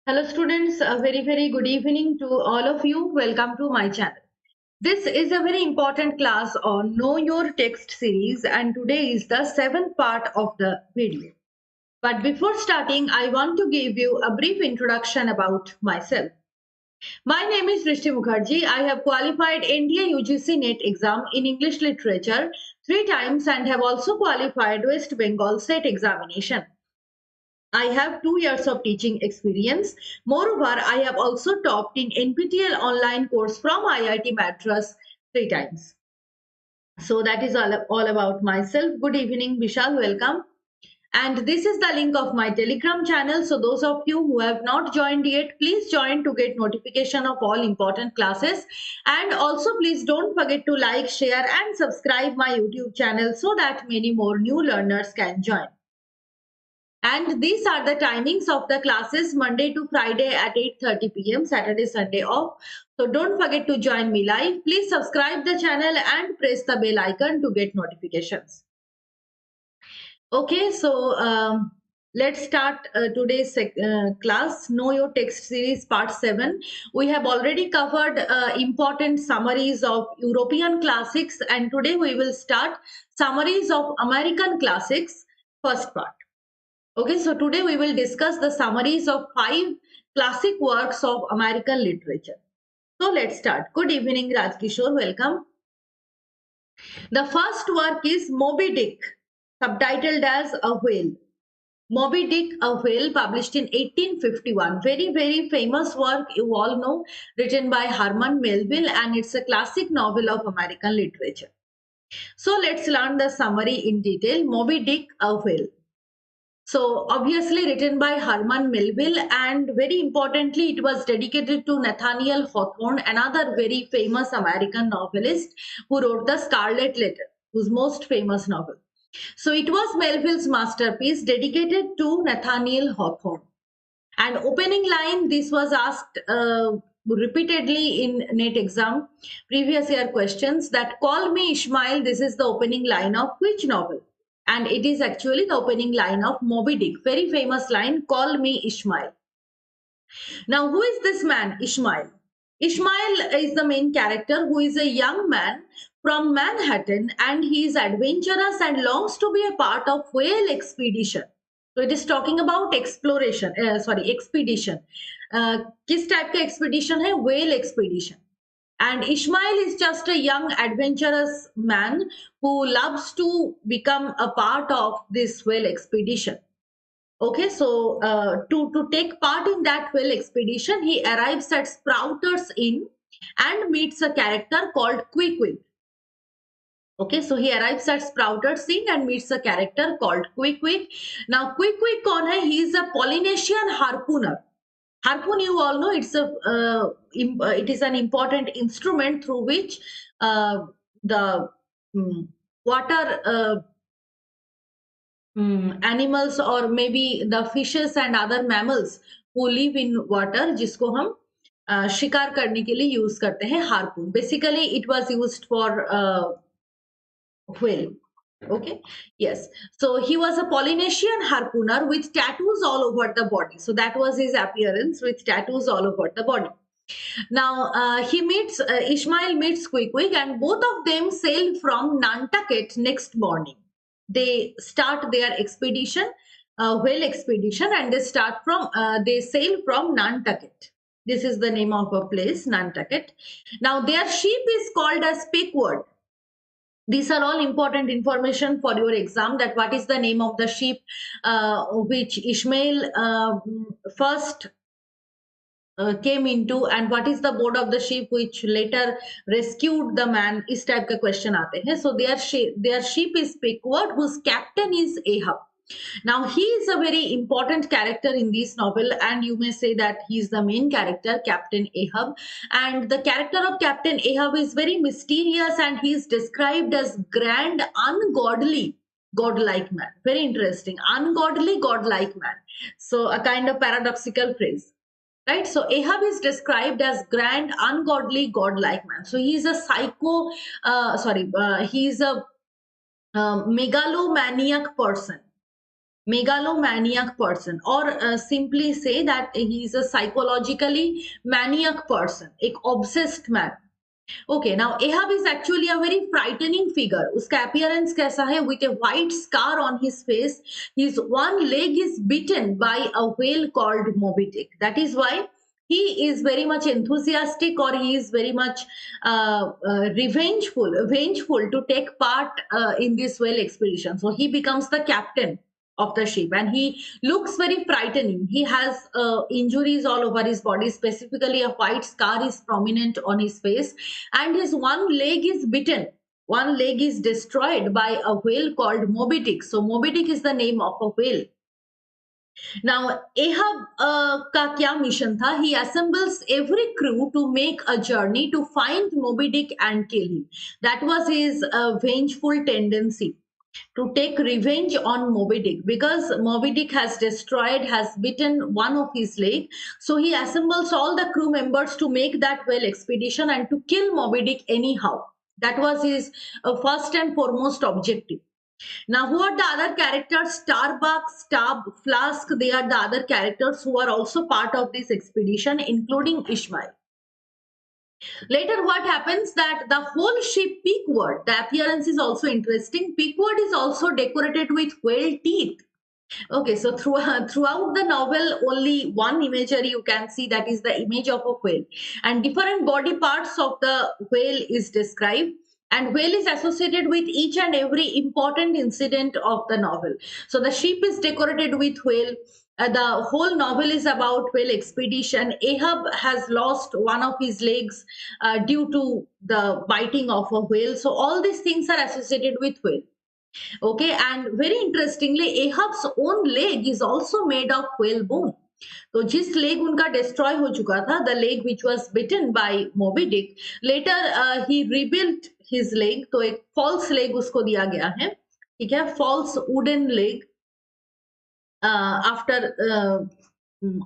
Hello students, a very good evening to all of you. Welcome to my channel. This is a very important class on Know Your Text series and today is the seventh part of the video. But before starting, I want to give you a brief introduction about myself. My name is Brishti Mukherjee. I have qualified NTA UGC NET exam in English literature 3 times and have also qualified West Bengal state examination. I have 2 years of teaching experience. Moreover, I have also taught in NPTEL online course from IIT Madras 3 times. So that is all about myself. Good evening, Vishal. Welcome. And this is the link of my Telegram channel. So those of you who have not joined yet, please join to get notification of all important classes. And also please don't forget to like, share and subscribe my YouTube channel so that many more new learners can join. And these are the timings of the classes Monday to Friday at 8:30 p.m. Saturday, Sunday off. So don't forget to join me live. Please subscribe the channel and press the bell icon to get notifications. Okay, so let's start today's class, Know Your Text series part 7. We have already covered important summaries of European classics and today we will start summaries of American classics, first part. Okay, so today we will discuss the summaries of 5 classic works of American literature. So let's start. Good evening, Rajkishore. Welcome. The first work is Moby Dick, subtitled as A Whale. Moby Dick, A Whale, published in 1851. Very famous work, you all know, written by Herman Melville, and it's a classic novel of American literature. So let's learn the summary in detail. Moby Dick, A Whale. So obviously written by Herman Melville and very importantly it was dedicated to Nathaniel Hawthorne, another very famous American novelist who wrote the Scarlet Letter, whose most famous novel. So it was Melville's masterpiece dedicated to Nathaniel Hawthorne. And opening line, this was asked repeatedly in NET exam, previous year questions, that call me Ishmael, this is the opening line of which novel? And it is actually the opening line of Moby Dick. Very famous line, call me Ishmael. Now, who is this man, Ishmael? Ishmael is the main character who is a young man from Manhattan and he is adventurous and longs to be a part of whale expedition. So it is talking about exploration, expedition. किस type का expedition है? Whale expedition. And Ishmael is just a young adventurous man who loves to become a part of this whale expedition. Okay, so to take part in that whale expedition, he arrives at Sprouter's Inn and meets a character called Quick. Okay, so he arrives at Sprouter's Inn and meets a character called Quick. Now, Quick kaun hai? He is a Polynesian harpooner. Harpoon, you all know, it is an important instrument through which the water animals or maybe the fishes and other mammals who live in water, जिसको हम शिकार करने के लिए use करते हैं harpoon. Basically, it was used for whale. Okay, yes. So he was a Polynesian harpooner with tattoos all over the body. So that was his appearance, with tattoos all over the body. Now Ishmael meets Quick, and both of them sail from Nantucket next morning. They start their expedition, whale expedition, and they sail from Nantucket. This is the name of a place, Nantucket. Now their ship is called as Pequod. These are all important information for your exam, that what is the name of the ship which Ishmael first came into, and what is the board of the ship which later rescued the man. इस type का question आते हैं. So their ship is Pequod, whose captain is Ahab. Now he is a very important character in this novel, and you may say that he is the main character, Captain Ahab. And the character of Captain Ahab is very mysterious, and he is described as grand, ungodly, godlike man. Very interesting. Ungodly, godlike man. So a kind of paradoxical phrase. Right, so Ahab is described as grand, ungodly, godlike man. So he is a he is a megalomaniac person. megalomaniac person, or simply say that he is a psychologically maniac person, एक obsessed man. Okay, now Ahab is actually a very frightening figure. उसका appearance कैसा है? With a white scar on his face, his one leg is bitten by a whale called Moby Dick. That is why he is very much enthusiastic, or he is very much vengeful to take part in this whale expedition. So he becomes the captain of the ship, and he looks very frightening. He has injuries all over his body, specifically a white scar is prominent on his face, and his one leg is bitten. One leg is destroyed by a whale called Moby Dick. So Moby Dick is the name of a whale. Now, Ahab का क्या mission था? He assembles every crew to make a journey to find Moby Dick and kill him. That was his vengeful tendency, to take revenge on Moby Dick, because Moby Dick has bitten one of his leg. So he assembles all the crew members to make that whale expedition and to kill Moby Dick anyhow. That was his first and foremost objective. Now, who are the other characters? Starbuck, Stab, Flask, they are the other characters who are also part of this expedition, including Ishmael. Later, what happens that the whole ship Pequod, the appearance is also interesting. Pequod is also decorated with whale teeth. Okay, so throughout the novel, only one imagery you can see, that is the image of a whale, and different body parts of the whale is described. And whale is associated with each and every important incident of the novel. So the ship is decorated with whale. The whole novel is about whale expedition. Ahab has lost one of his legs due to the biting of a whale. So all these things are associated with whale. Okay, and very interestingly, Ahab's own leg is also made of whale bone. तो जिस leg उनका destroy हो चुका था, the leg which was bitten by Moby Dick, later he rebuilt his leg. तो एक false leg उसको दिया गया है, ठीक है, false wooden leg after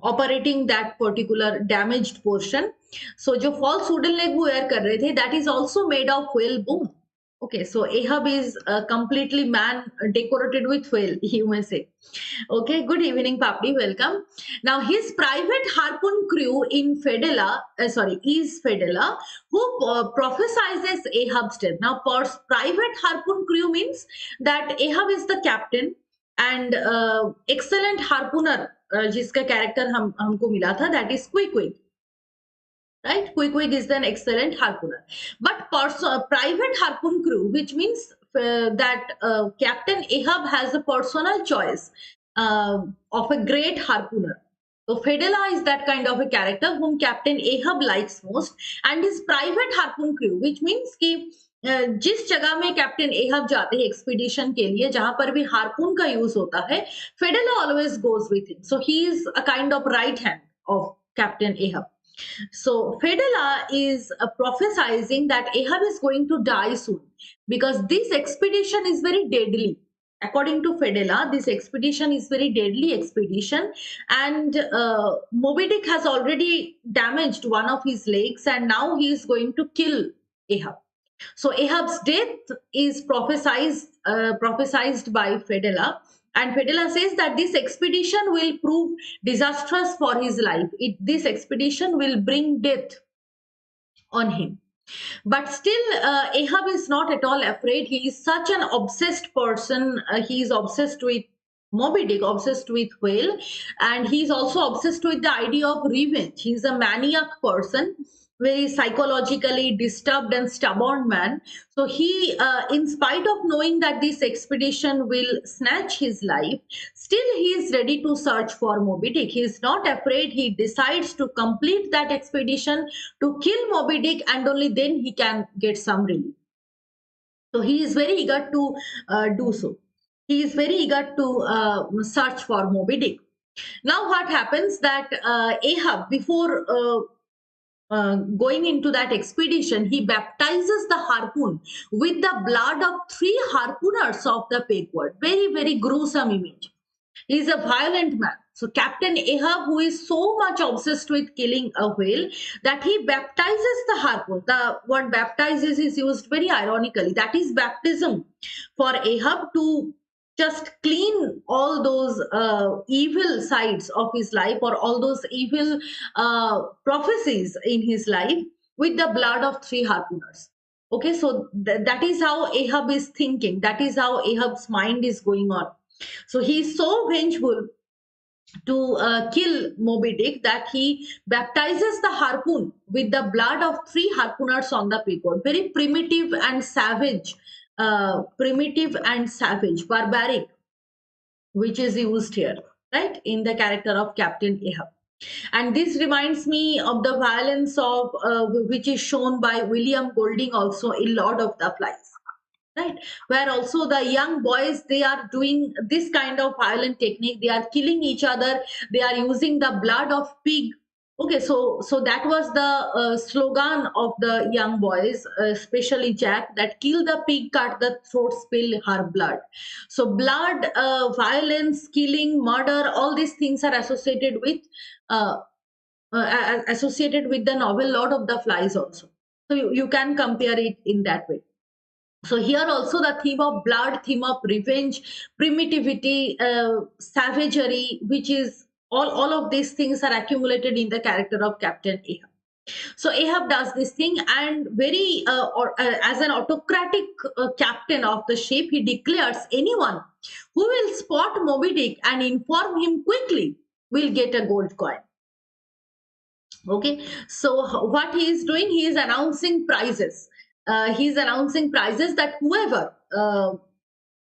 operating that particular damaged portion. So जो false wooden leg वो wear कर रहे थे, that is also made of whale bone. Okay, so Ahab is completely man decorated with whale, you may say. Okay, good evening, Papdi, welcome. Now, his private harpoon crew in is Fedela, who prophesizes Ahab's death. Now, private harpoon crew means that Ahab is the captain, and excellent harpooner, जिसका character हमको मिला था, that is Quick. Right, Quick is an excellent harpooner. But private harpoon crew, which means that Captain Ahab has a personal choice of a great harpooner. So Fedela is that kind of a character whom Captain Ahab likes most, and his private harpoon crew, which means कि जिस जगह में captain एहब जाते हैं expedition के लिए, जहां पर भी हार्पून का यूज होता है, Fedallah always goes with him. So he is a kind of right hand of captain Ahab. So Fedela is prophesizing that Ahab is going to die soon, because this expedition is very deadly. According to Fedela, this expedition is very deadly expedition, and Moby Dick has already damaged one of his legs, and now he is going to kill Ahab. So Ahab's death is prophesized by Fedela. And Fedela says that this expedition will prove disastrous for his life. This expedition will bring death on him. But still, Ahab is not at all afraid. He is such an obsessed person. He is obsessed with Moby Dick, obsessed with whale, and he is also obsessed with the idea of revenge. He is a maniac person, very psychologically disturbed and stubborn man. So he, in spite of knowing that this expedition will snatch his life, still he is ready to search for Moby Dick. He is not afraid. He decides to complete that expedition, to kill Moby Dick, and only then he can get some relief. So he is very eager to do so. He is very eager to search for Moby Dick. Now what happens that Ahab, before going into that expedition, he baptizes the harpoon with the blood of 3 harpooners of the Pequod. Very, very gruesome image. He is a violent man. So Captain Ahab, who is so much obsessed with killing a whale, that he baptizes the harpoon. The word baptizes is used very ironically. That is baptism for Ahab to just clean all those evil sides of his life, or all those evil prophecies in his life, with the blood of three harpooners. Okay, so that is how Ahab is thinking. That is how Ahab's mind is going on. So he's so vengeful to kill Moby Dick that he baptizes the harpoon with the blood of three harpooners on the Pequod. Very primitive and savage, barbaric, which is used here, right, in the character of Captain Ahab. And this reminds me of the violence of which is shown by William Golding also in Lord of the Flies, right, where also the young boys, they are doing this kind of violent technique. They are killing each other. They are using the blood of pig. Okay, so that was the slogan of the young boys, especially Jack, that kill the pig, cut the throat, spill her blood. So blood, violence, killing, murder, all these things are uh, associated with the novel Lord of the Flies also. So you can compare it in that way. So here also the theme of blood, theme of revenge, primitivity, savagery, which is all of these things are accumulated in the character of Captain Ahab. So Ahab does this thing, and very as an autocratic captain of the ship, he declares anyone who will spot Moby Dick and inform him quickly will get a gold coin. Okay, so what he is doing, he is announcing prizes. He's announcing prizes that whoever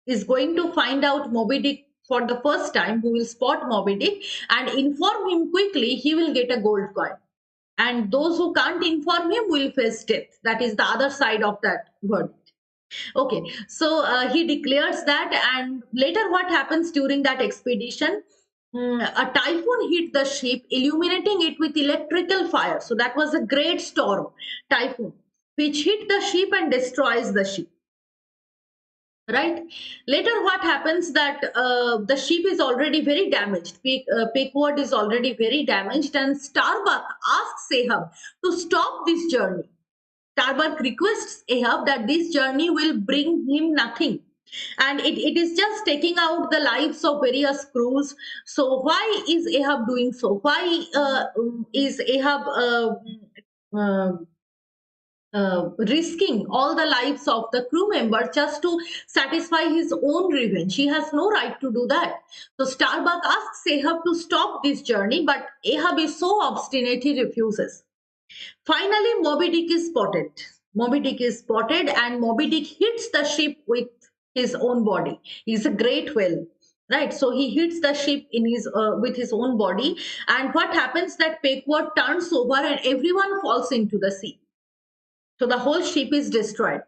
is going to find out Moby Dick for the first time, who will spot Moby Dick and inform him quickly, he will get a gold coin. And those who can't inform him will face death. That is the other side of that word. Okay, so he declares that, and later what happens during that expedition? A typhoon hit the ship, illuminating it with electrical fire. So that was a great storm, typhoon, which hit the ship and destroys the ship. Right. Later, what happens that the ship is already very damaged. Pequod is already very damaged, and Starbuck asks Ahab to stop this journey. Starbuck requests Ahab that this journey will bring him nothing, and it is just taking out the lives of various crews. So why is Ahab doing so? Why is Ahab uh, risking all the lives of the crew members just to satisfy his own revenge? He has no right to do that. So Starbuck asks Ahab to stop this journey, but Ahab is so obstinate, he refuses. Finally, Moby Dick is spotted. Moby Dick is spotted, and Moby Dick hits the ship with his own body. He's a great whale, right? So he hits the ship in his with his own body, and what happens that Pequod turns over and everyone falls into the sea. So the whole ship is destroyed.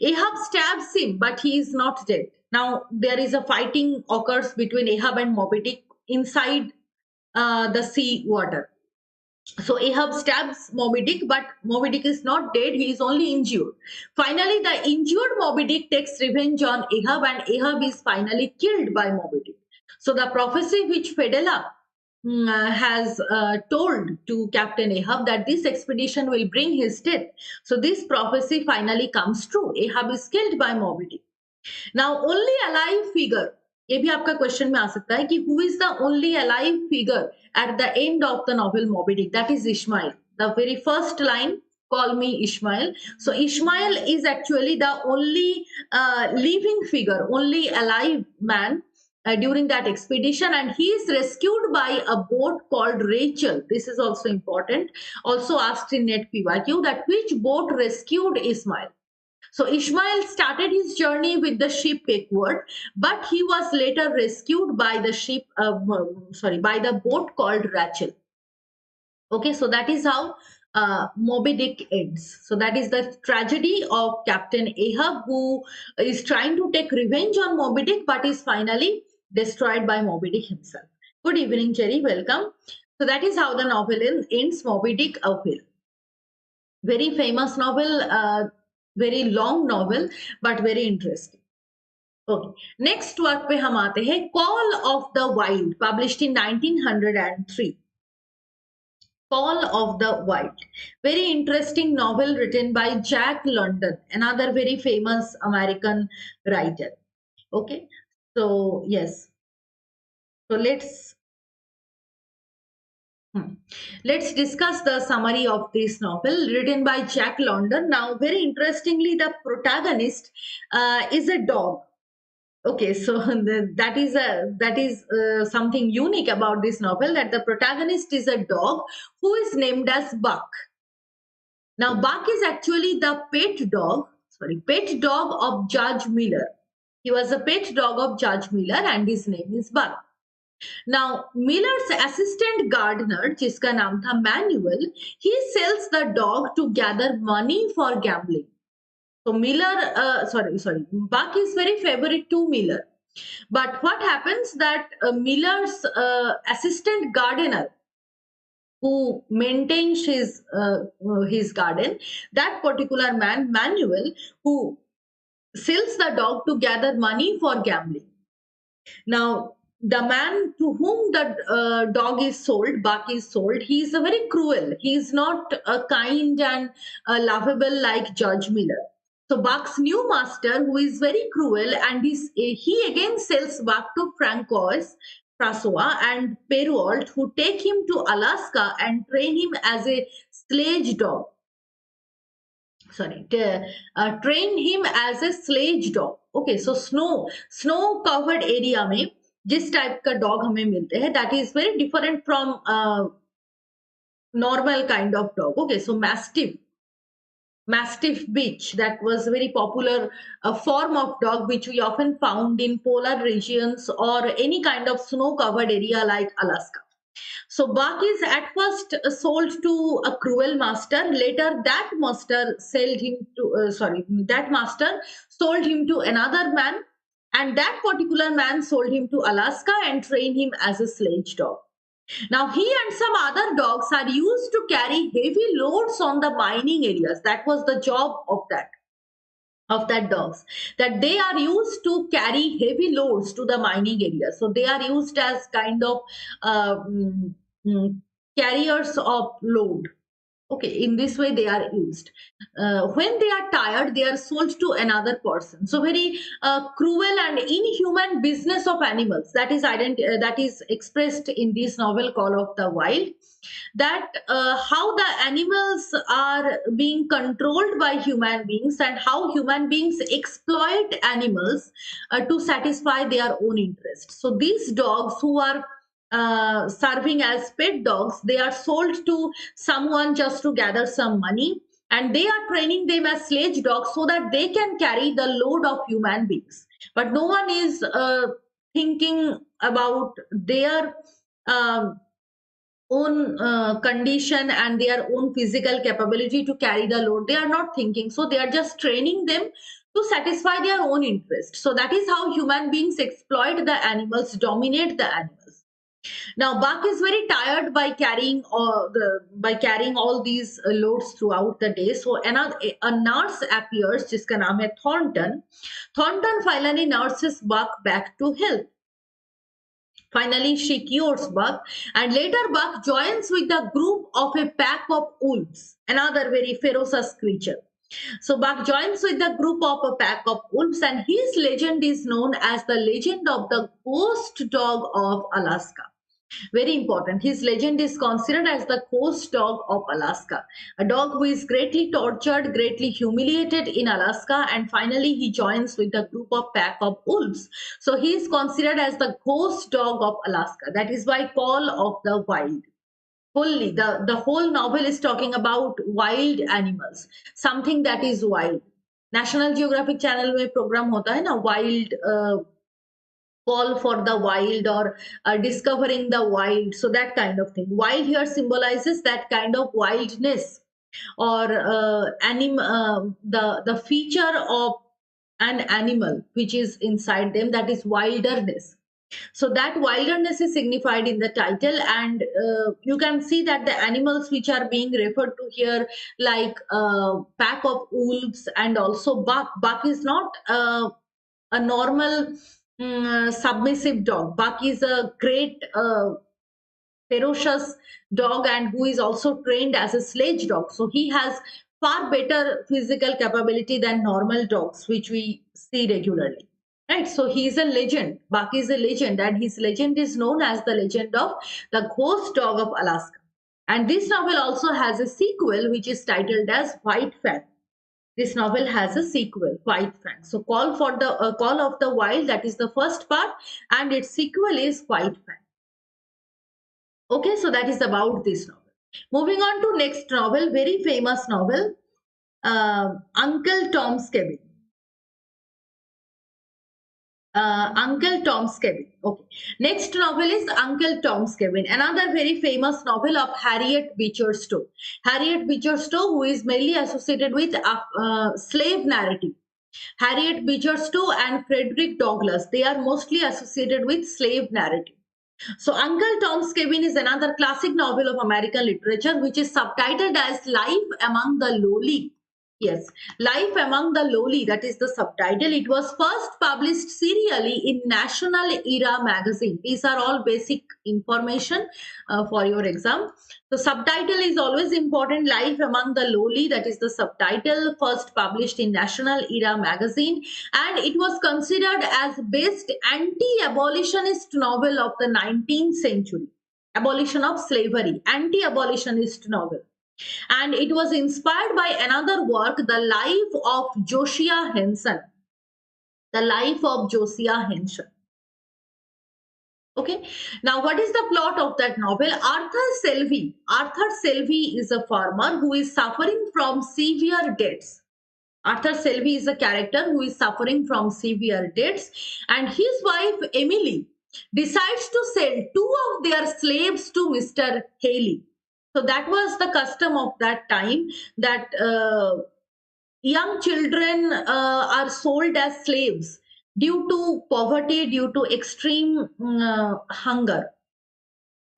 Ahab stabs him, but he is not dead. Now there is a fighting occurs between Ahab and Moby Dick inside the sea water. So Ahab stabs Moby Dick, but Moby Dick is not dead, he is only injured. Finally, the injured Moby Dick takes revenge on Ahab, and Ahab is finally killed by Moby Dick. So the prophecy which Fedela has told to Captain Ahab that this expedition will bring his death. So this prophecy finally comes true. Ahab is killed by Moby Dick. Now, only alive figure, ये भी आपका question में आ सकता है कि who is the only alive figure at the end of the novel Moby Dick? That is Ishmael. The very first line, call me Ishmael. So Ishmael is actually the only living figure, only alive man during that expedition, and he is rescued by a boat called Rachel. This is also important, also asked in net PYQ, that which boat rescued Ishmael. So Ishmael started his journey with the ship Pequod, but he was later rescued by the by the boat called Rachel. Okay, so that is how Moby Dick ends. So that is the tragedy of Captain Ahab, who is trying to take revenge on Moby Dick, but is finally destroyed by Moby Dick himself. Good evening, Jerry. Welcome. So that is how the novel ends. Moby Dick, a whale. Very famous novel. Very long novel, but very interesting. Okay, next work पे हम आते हैं, Call of the Wild, published in 1903. Call of the Wild, very interesting novel written by Jack London, another very famous American writer. Okay, So yes, so let's discuss the summary of this novel written by Jack London. Now, very interestingly, the protagonist is a dog. Okay, so that is something unique about this novel, that the protagonist is a dog who is named as Buck. Now, Buck is actually the pet dog of Judge Miller. He was a pet dog of Judge Miller, and his name is Buck. Now, Miller's assistant gardener, जिसका नाम था Manuel, he sells the dog to gather money for gambling. So Buck is very favorite to Miller. But what happens that Miller's assistant gardener, who maintains his garden, that particular man, Manuel, who sells the dog to gather money for gambling. Now, the man to whom the dog is sold, Buck is sold, he is very cruel. He is not kind and lovable like Judge Miller. So Buck's new master, who is very cruel, and he again sells Buck to Francois, Francois and Pequod, who take him to Alaska and train him as a sledge dog. Train him as a sledge dog. Okay, so snow covered area में जिस type का dog हमें मिलते हैं, that is very different from normal kind of dog. Okay, so mastiff bitch, that was a very popular form of dog which we often found in polar regions or any kind of snow covered area like Alaska. So Buck is at first sold to a cruel master. Later, that master sold him to another man, and that particular man sold him to Alaska and trained him as a sledge dog. Now, he and some other dogs are used to carry heavy loads on the mining areas. That was the job of that dogs, that they are used to carry heavy loads to the mining areas. So they are used as kind of carriers of load. Okay, in this way they are used. When they are tired, they are sold to another person. So very cruel and inhuman business of animals, that is expressed in this novel Call of the Wild. That how the animals are being controlled by human beings, and how human beings exploit animals to satisfy their own interests. So these dogs who are serving as pet dogs, they are sold to someone just to gather some money, and they are training them as sledge dogs so that they can carry the load of human beings. But no one is thinking about their own condition and their own physical capability to carry the load. They are not thinking, so they are just training them to satisfy their own interest. So that is how human beings exploit the animals, dominate the animals. Now Buck is very tired by carrying all these loads throughout the day. So a nurse appears, जिसका नाम है Thornton. Thornton finally nurses Buck back to health. Finally, she cures Buck, and later Buck joins with a group of a pack of wolves, another very ferocious creature. So Buck joins with the group of a pack of wolves, and his legend is known as the legend of the ghost dog of Alaska. Very important. His legend is considered as the ghost dog of Alaska, a dog who is greatly tortured, greatly humiliated in Alaska, and finally he joins with a group of pack of wolves. So he is considered as the ghost dog of Alaska. That is why Call of the Wild. Wholly, the whole novel is talking about wild animals, something that is wild. National Geographic Channel में program होता है ना, wild Call for the Wild, or discovering the wild. So that kind of thing. Wild here symbolizes that kind of wildness, or the feature of an animal which is inside them, that is wilderness. So that wilderness is signified in the title, and you can see that the animals which are being referred to here, like pack of wolves and also Buck. Buck is not a normal submissive dog. Buck is a great ferocious dog, and who is also trained as a sledge dog. So he has far better physical capability than normal dogs which we see regularly. Right, so he is a legend. Baki is a legend, and his legend is known as the legend of the ghost dog of Alaska. And this novel also has a sequel, which is titled as White Fang. This novel has a sequel, White Fang. So, Call of the Wild, that is the first part, and its sequel is White Fang. Okay, so that is about this novel. Moving on to next novel, very famous novel, Uncle Tom's Cabin. Uncle Tom's Cabin. Okay. Next novel is Uncle Tom's Cabin, another very famous novel of Harriet Beecher Stowe. Harriet Beecher Stowe, who is mainly associated with slave narrative. Harriet Beecher Stowe and Frederick Douglass, they are mostly associated with slave narrative. So, Uncle Tom's Cabin is another classic novel of American literature, which is subtitled as Life Among the Lowly. Yes, Life Among the Lowly, that is the subtitle. It was first published serially in National Era magazine. These are all basic information for your exam. The subtitle is always important. Life Among the Lowly, that is the subtitle, first published in National Era magazine, and it was considered as best anti-abolitionist novel of the 19th century. Abolition of slavery, anti-abolitionist novel. And it was inspired by another work, The Life of Josiah Henson. The Life of Josiah Henson. Okay, now what is the plot of that novel? Arthur Selby is a farmer who is suffering from severe debts. Arthur Selby is a character who is suffering from severe debts, and his wife Emily decides to sell two of their slaves to Mr. Haley. So that was the custom of that time, that young children are sold as slaves due to poverty, due to extreme hunger.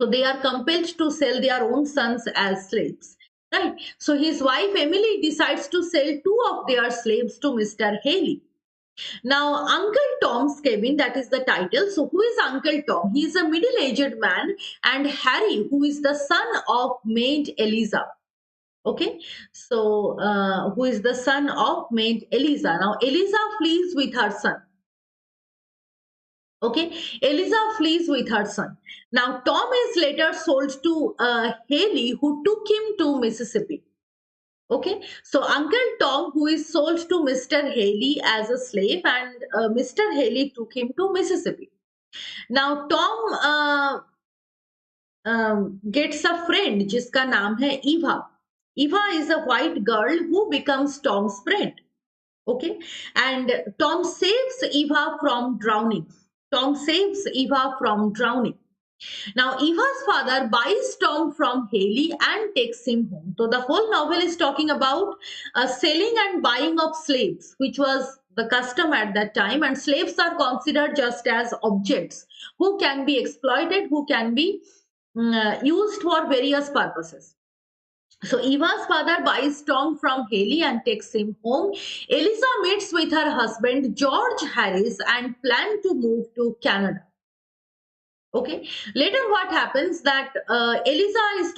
So they are compelled to sell their own sons as slaves. Right. So his wife Emily decides to sell two of their slaves to Mr. Haley. Now, Uncle Tom's Cabin, that is the title. So, who is Uncle Tom? He is a middle aged man, and Harry, who is the son of Maid Eliza. Okay, so who is the son of Maid Eliza? Now, Eliza flees with her son. Okay, Eliza flees with her son. Now, Tom is later sold to Haley, who took him to Mississippi. Okay, so Uncle Tom, who is sold to Mr. Haley as a slave, and Mr. Haley took him to Mississippi. Now, Tom gets a friend, जिसका नाम है Eva. Eva is a white girl who becomes Tom's friend. Okay, and Tom saves Eva from drowning. Tom saves Eva from drowning. Now, Eva's father buys Tom from Haley and takes him home. So, the whole novel is talking about selling and buying of slaves, which was the custom at that time. And slaves are considered just as objects who can be exploited, who can be used for various purposes. So Eva's father buys Tom from Haley and takes him home. Eliza meets with her husband George Harris and plan to move to Canada. Okay. Later, what happens that Eliza is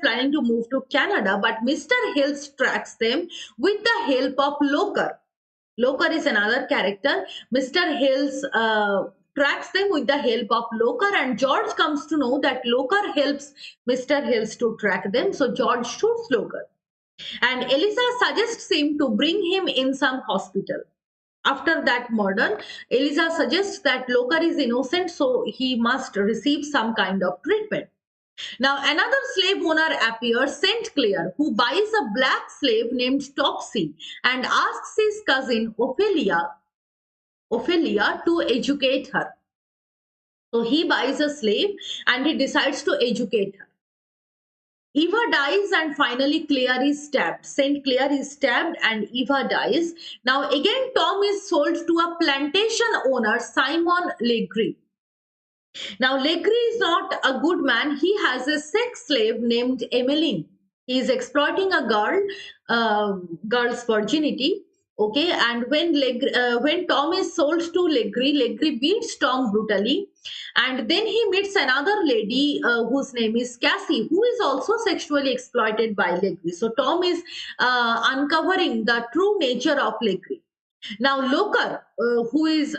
planning to move to Canada, but Mr. Hills tracks them with the help of Loker. Loker is another character. Mr. Hills tracks them with the help of Loker, and George comes to know that Loker helps Mr. Hills to track them. So George shoots Loker, and Eliza suggests him to bring him in some hospital. After that murder, Eliza suggests that Loker is innocent, so he must receive some kind of treatment. Now, another slave owner appears, St. Clair, who buys a black slave named Topsy and asks his cousin Ophelia to educate her. So he buys a slave and he decides to educate her. Eva dies and finally Claire is stabbed. St. Clair is stabbed and Eva dies. Now again Tom is sold to a plantation owner, Simon Legree. Now Legree is not a good man. He has a sex slave named Emmeline. He is exploiting a girl's virginity. Okay, and when Tom is sold to Legree beats Tom brutally, and then he meets another lady whose name is Cassie, who is also sexually exploited by Legree. So Tom is uncovering the true nature of Legree. Now, Loker, who is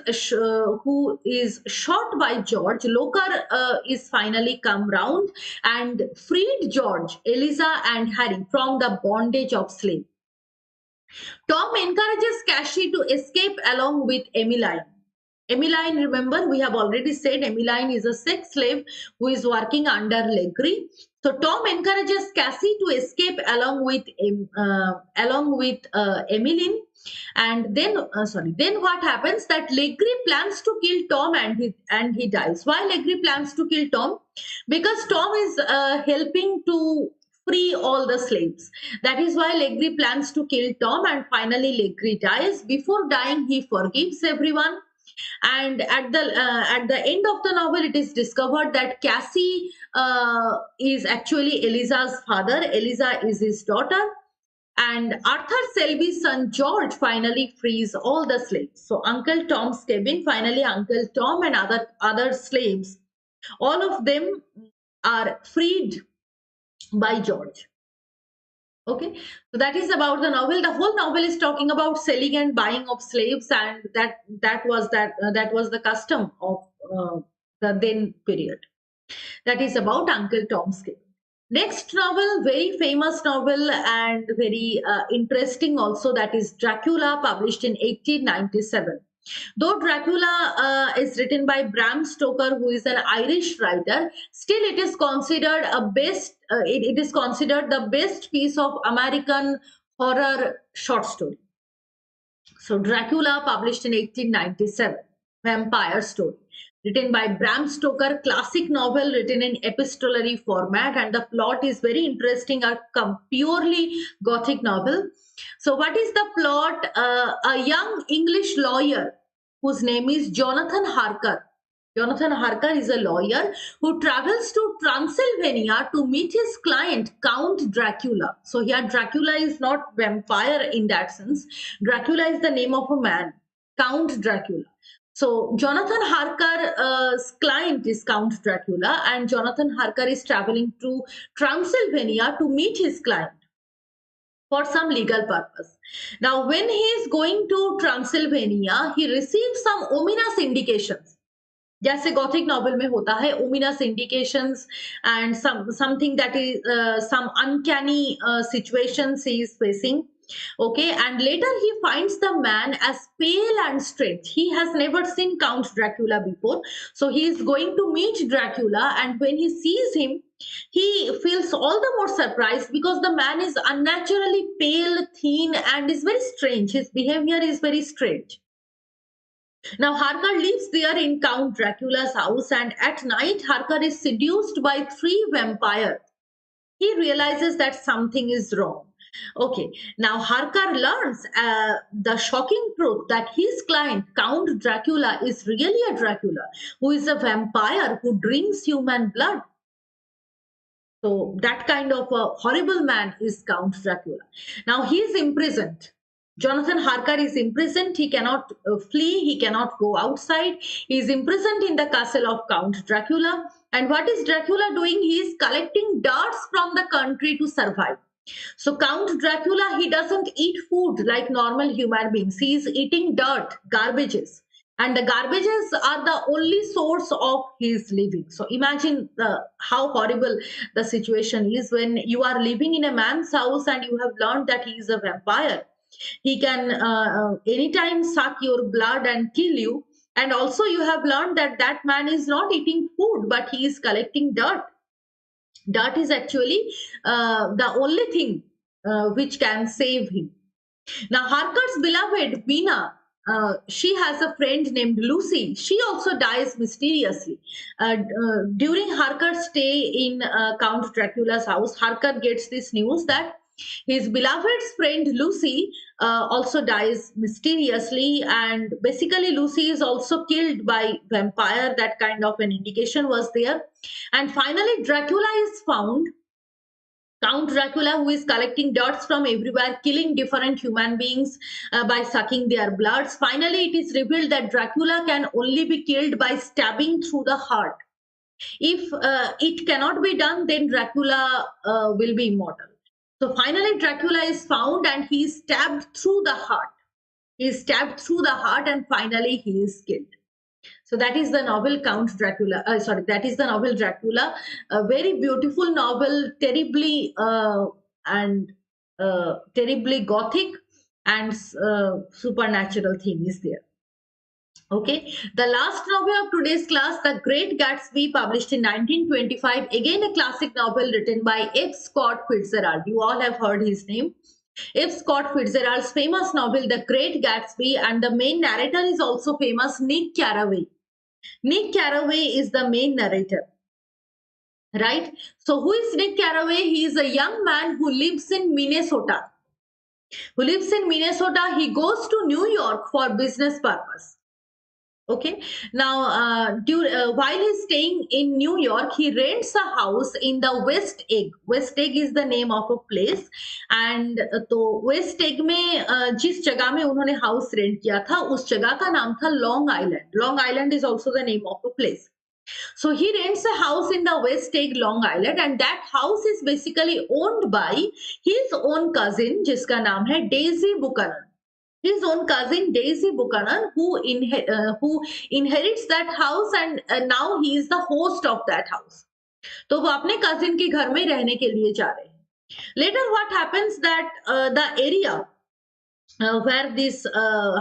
shot by George, Loker is finally come round and freed George, Eliza, and Harry from the bondage of slave. Tom encourages Cassie to escape along with Emmeline. Emmeline, remember, we have already said Emmeline is a sex slave who is working under Legree. So Tom encourages Cassie to escape along with Emmeline, and then what happens that Legree plans to kill Tom, and he dies. Why Legree plans to kill Tom? Because Tom is helping to free all the slaves. That is why Legree plans to kill Tom, and finally Legree dies. Before dying, he forgives everyone, and at the end of the novel, it is discovered that Cassie is actually Eliza's father. Eliza is his daughter, and Arthur Selby's son George finally frees all the slaves. So Uncle Tom's cabin, finally Uncle Tom and other slaves, all of them are freed by George. Okay, so that is about the novel. The whole novel is talking about selling and buying of slaves, and that was the custom of the then period. That is about Uncle Tom's Cabin. Next novel, very famous novel and very interesting also, that is Dracula, published in 1897. Though Dracula is written by Bram Stoker, who is an Irish writer, still it is considered it is considered the best piece of American horror short story. So Dracula, published in 1897, vampire story, written by Bram Stoker, classic novel written in epistolary format, and the plot is very interesting, a purely Gothic novel. So what is the plot? A young English lawyer whose name is Jonathan Harker. Jonathan Harker is a lawyer who travels to Transylvania to meet his client, Count Dracula. So here Dracula is not vampire in that sense. Dracula is the name of a man, Count Dracula. So Jonathan Harker's client is Count Dracula, and Jonathan Harker is traveling to Transylvania to meet his client for some legal purpose. Now, when he is going to Transylvania, he receives some ominous indications. जैसे Gothic novel में होता है, ominous indications and something that is some uncanny situations he is facing. Okay, and later he finds the man as pale and strange. He has never seen Count Dracula before, so he is going to meet Dracula, and when he sees him, he feels all the more surprised because the man is unnaturally pale, thin, and is very strange. His behavior is very strange. Now, Harker lives there in Count Dracula's house, and at night, Harker is seduced by three vampires. He realizes that something is wrong. Okay, now Harker learns the shocking truth that his client, Count Dracula, is really a Dracula who is a vampire who drinks human blood. So, that kind of a horrible man is Count Dracula. Now, he is imprisoned. Jonathan Harker is imprisoned. He cannot flee. He cannot go outside. He is imprisoned in the castle of Count Dracula. And what is Dracula doing? He is collecting darts from the country to survive. So Count Dracula, he doesn't eat food like normal human beings. He is eating dirt, garbages. And the garbages are the only source of his living. So imagine how horrible the situation is when you are living in a man's house and you have learned that he is a vampire. He can anytime suck your blood and kill you. And also you have learned that that man is not eating food, but he is collecting dirt. Dirt is actually the only thing which can save him. Now, Harker's beloved, Mina, she has a friend named Lucy. She also dies mysteriously. During Harker's stay in Count Dracula's house, Harker gets this news that his beloved's friend Lucy also dies mysteriously, and basically Lucy is also killed by vampire. That kind of an indication was there. And finally, Dracula is found. Count Dracula, who is collecting darts from everywhere, killing different human beings by sucking their bloods. Finally, it is revealed that Dracula can only be killed by stabbing through the heart. If it cannot be done, then Dracula will be immortal. So finally, Dracula is found and he is stabbed through the heart. He is stabbed through the heart and finally he is killed. So that is the novel Count Dracula. That is the novel Dracula. A very beautiful novel, terribly and terribly gothic and supernatural theme is there. Okay, the last novel of today's class, The Great Gatsby, published in 1925. Again, a classic novel written by F. Scott Fitzgerald. You all have heard his name. F. Scott Fitzgerald's famous novel, The Great Gatsby, and the main narrator is also famous, Nick Carraway. Nick Carraway is the main narrator, right? So, who is Nick Carraway? He is a young man who lives in Minnesota. He goes to New York for business purpose. Okay, now while he's staying in New York, he rents a house in the West Egg. West Egg is the name of a place, and तो West Egg में जिस जगह में उन्होंने house rent किया था उस जगह का नाम था long island. Long island is also the name of a place. So he rents a house in the West Egg, Long Island, and that house is basically owned by his own cousin, जिसका नाम है Daisy Buchanan. His own cousin Daisy Buchanan, who inherits that house, and now he is the host of that house. तो वो अपने cousin के घर में रहने के लिए जा रहे हैं. Later, what happens that the area where this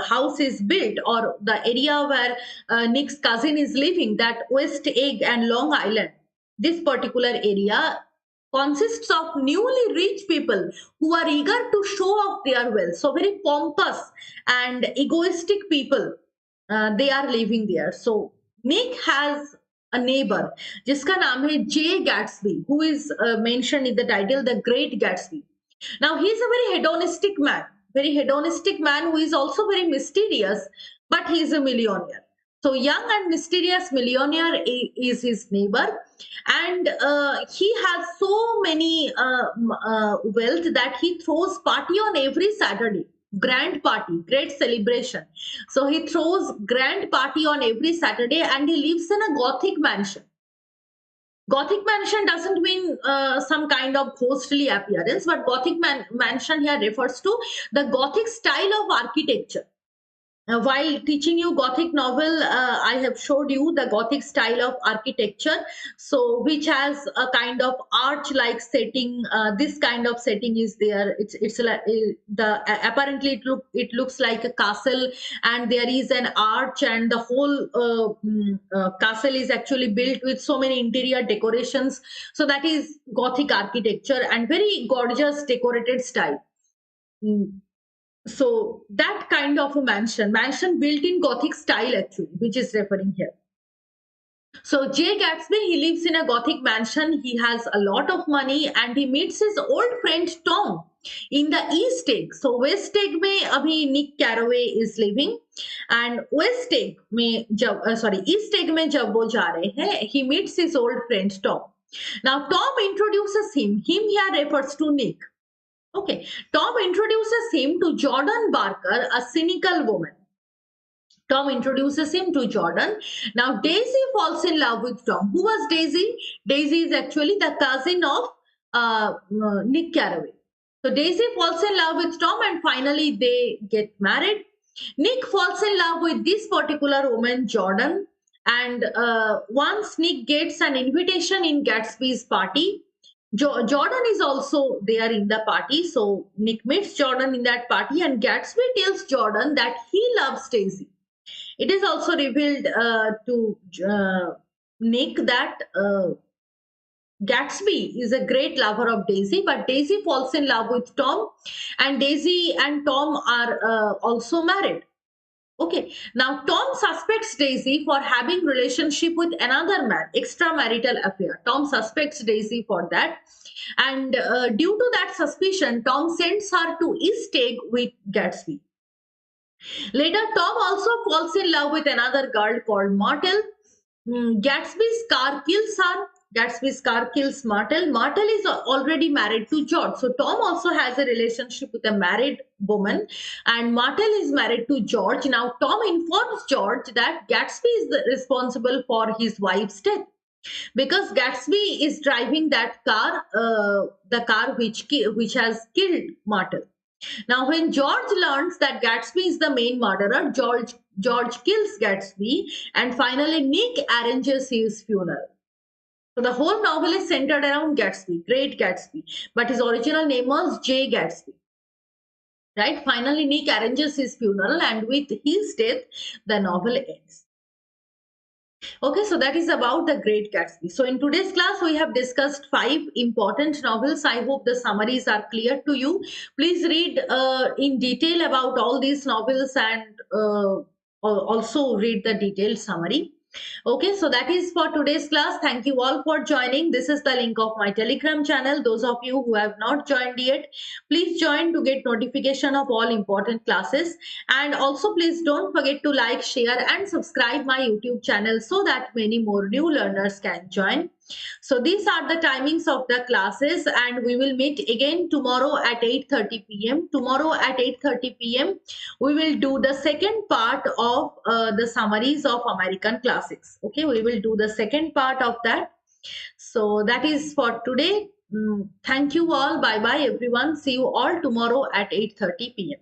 house is built, or the area where Nick's cousin is living, that West Egg and Long Island, this particular area consists of newly rich people who are eager to show off their wealth. So very pompous and egoistic people, they are living there. So Nick has a neighbor जिसका नाम है J. Gatsby, who is mentioned in the title, The Great Gatsby. Now he is a very hedonistic man who is also very mysterious, but he is a millionaire. So young and mysterious millionaire is his neighbor, and he has so many wealth that he throws party on every Saturday. Grand party, great celebration. So he throws grand party on every Saturday, and he lives in a Gothic mansion. Gothic mansion doesn't mean some kind of ghostly appearance, but Gothic mansion here refers to the Gothic style of architecture. While teaching you Gothic novel, I have showed you the Gothic style of architecture, so which has a kind of arch-like setting. This kind of setting is there. It's like apparently it looks like a castle, and there is an arch, and the whole castle is actually built with so many interior decorations. So that is Gothic architecture and very gorgeous decorated style. So that kind of a mansion built in Gothic style actually, which is referring here. So J. Gatsby, he lives in a Gothic mansion. He has a lot of money, and he meets his old friend Tom in the East Egg. So West Egg में अभी Nick Carraway is living, and West Egg में East Egg में जब वो जा रहे हैं, he meets his old friend Tom. Now Tom introduces him. Him here refers to Nick. Okay, Tom introduces him to Jordan Barker, a cynical woman. Tom introduces him to Jordan. Now Daisy falls in love with Tom. Who was Daisy? Daisy is actually the cousin of Nick Carraway. So Daisy falls in love with Tom, and finally they get married. Nick falls in love with this particular woman, Jordan, and once Nick gets an invitation in Gatsby's party, Jordan is also there in the party. So Nick meets Jordan in that party, and Gatsby tells Jordan that he loves Daisy. It is also revealed to Nick that Gatsby is a great lover of Daisy, but Daisy falls in love with Tom, and Daisy and Tom are also married. Okay, now Tom suspects Daisy for having relationship with another man, extramarital affair. Tom suspects Daisy for that, and due to that suspicion, Tom sends her to East Egg with Gatsby. Later, Tom also falls in love with another girl called Myrtle. Gatsby's car kills her. Gatsby's car kills Myrtle. Myrtle is already married to George. So Tom also has a relationship with a married woman, and Myrtle is married to George. Now Tom informs George that Gatsby is responsible for his wife's death, because Gatsby is driving that car, the car which has killed Myrtle. Now, when George learns that Gatsby is the main murderer, George kills Gatsby, and finally Nick arranges his funeral. So the whole novel is centered around Gatsby, Great Gatsby, but his original name was J. Gatsby. Right? Finally, Nick arranges his funeral, and with his death, the novel ends. Okay, so that is about the Great Gatsby. So in today's class, we have discussed 5 important novels. I hope the summaries are clear to you. Please read in detail about all these novels, and also read the detailed summary. Okay, so that is for today's class. Thank you all for joining. This is the link of my Telegram channel. Those of you who have not joined yet, please join to get notification of all important classes. And also please don't forget to like, share and subscribe my YouTube channel so that many more new learners can join. So these are the timings of the classes, and we will meet again tomorrow at 8:30 p.m. Tomorrow at 8:30 p.m. we will do the second part of the summaries of American classics. Okay, we will do the second part of that. So that is for today. Thank you all. Bye bye everyone. See you all tomorrow at 8:30 p.m.